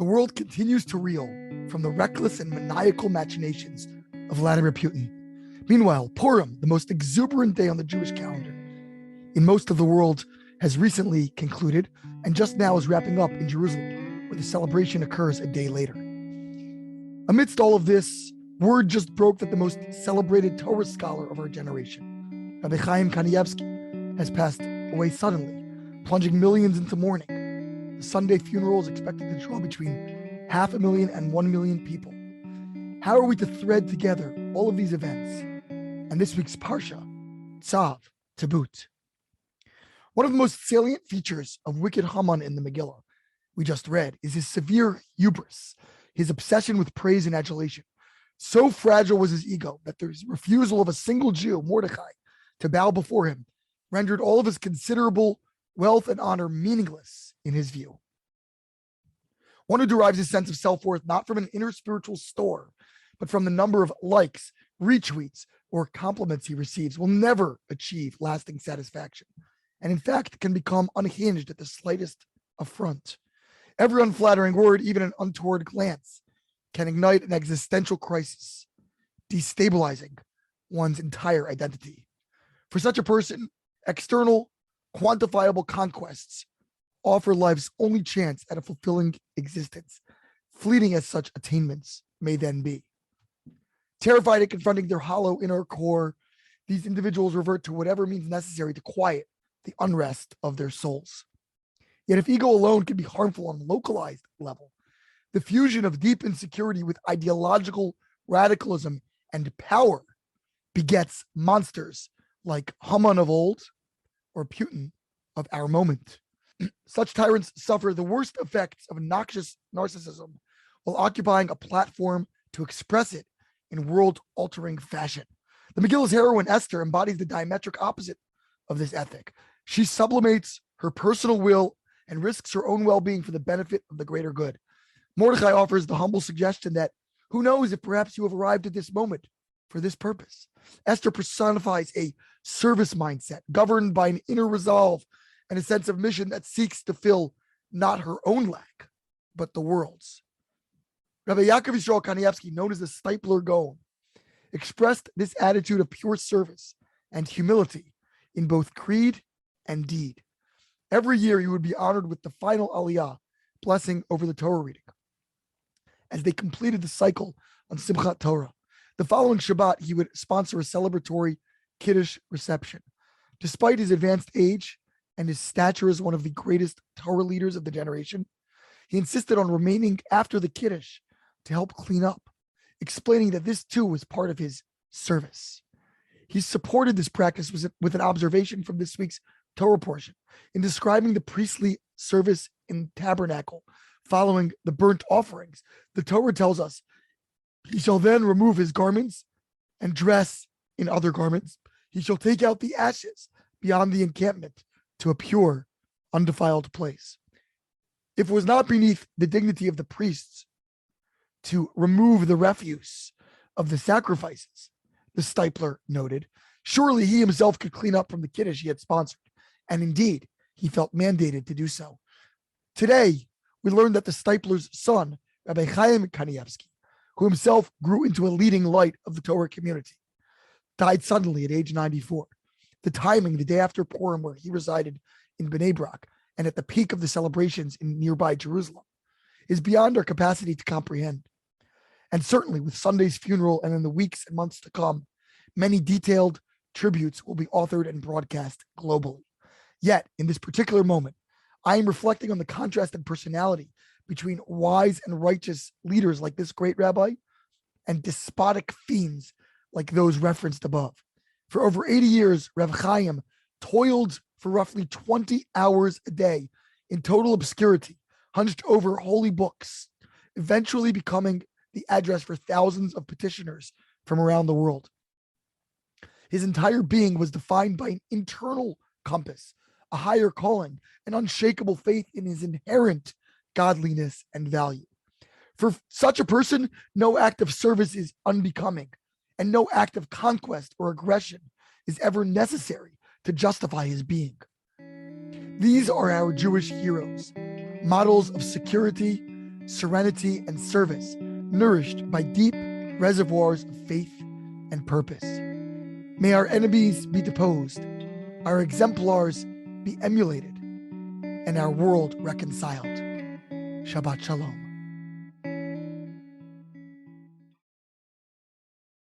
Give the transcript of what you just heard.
The world continues to reel from the reckless and maniacal machinations of Vladimir Putin. Meanwhile, Purim, the most exuberant day on the Jewish calendar in most of the world, has recently concluded and just now is wrapping up in Jerusalem, where the celebration occurs a day later. Amidst all of this, word just broke that the most celebrated Torah scholar of our generation, Rabbi Chaim Kanievsky, has passed away suddenly, plunging millions into mourning. The Sunday funeral is expected to draw between 500,000 and 1 million people. How are we to thread together all of these events and this week's Parsha, Tzav, to boot? One of the most salient features of wicked Haman in the Megillah we just read is his severe hubris, his obsession with praise and adulation. So fragile was his ego that the refusal of a single Jew, Mordechai, to bow before him rendered all of his considerable wealth and honor meaningless in his view. One who derives his sense of self-worth not from an inner spiritual store, but from the number of likes, retweets, or compliments he receives will never achieve lasting satisfaction, and in fact can become unhinged at the slightest affront. Every unflattering word, even an untoward glance, can ignite an existential crisis, destabilizing one's entire identity. For such a person, external, quantifiable conquests offer life's only chance at a fulfilling existence, fleeting as such attainments may then be. Terrified at confronting their hollow inner core, these individuals revert to whatever means necessary to quiet the unrest of their souls. Yet if ego alone can be harmful on a localized level, the fusion of deep insecurity with ideological radicalism and power begets monsters like Haman of old or Putin of our moment. Such tyrants suffer the worst effects of noxious narcissism while occupying a platform to express it in world-altering fashion. The Megillah's heroine, Esther, embodies the diametric opposite of this ethic. She sublimates her personal will and risks her own well-being for the benefit of the greater good. Mordechai offers the humble suggestion that, who knows if perhaps you have arrived at this moment for this purpose. Esther personifies a service mindset governed by an inner resolve and a sense of mission that seeks to fill not her own lack, but the world's. Rabbi Yaakov Yisrael Kanievsky, known as the Stipler Gaon, expressed this attitude of pure service and humility in both creed and deed. Every year he would be honored with the final aliyah, blessing over the Torah reading. As they completed the cycle on Simchat Torah, the following Shabbat, he would sponsor a celebratory Kiddush reception. Despite his advanced age and his stature as one of the greatest Torah leaders of the generation, he insisted on remaining after the Kiddush to help clean up, explaining that this too was part of his service. He supported this practice with an observation from this week's Torah portion in describing the priestly service in tabernacle following the burnt offerings. The Torah tells us, he shall then remove his garments and dress in other garments. He shall take out the ashes beyond the encampment to a pure, undefiled place. If it was not beneath the dignity of the priests to remove the refuse of the sacrifices, the Stipler noted, surely he himself could clean up from the Kiddush he had sponsored. And indeed, he felt mandated to do so. Today, we learned that the Stipler's son, Rabbi Chaim Kanievsky, who himself grew into a leading light of the Torah community, died suddenly at age 94. The timing, the day after Purim, where he resided in Bnei Brak, and at the peak of the celebrations in nearby Jerusalem, is beyond our capacity to comprehend. And certainly with Sunday's funeral and in the weeks and months to come, many detailed tributes will be authored and broadcast globally. Yet, in this particular moment, I am reflecting on the contrast in personality between wise and righteous leaders like this great rabbi and despotic fiends like those referenced above. For over 80 years, Rav Chaim toiled for roughly 20 hours a day in total obscurity, hunched over holy books, eventually becoming the address for thousands of petitioners from around the world. His entire being was defined by an internal compass, a higher calling, an unshakable faith in his inherent godliness and value. For such a person, no act of service is unbecoming, and no act of conquest or aggression is ever necessary to justify his being. These are our Jewish heroes, models of security, serenity, and service, nourished by deep reservoirs of faith and purpose. May our enemies be deposed, our exemplars be emulated, and our world reconciled. Shabbat Shalom.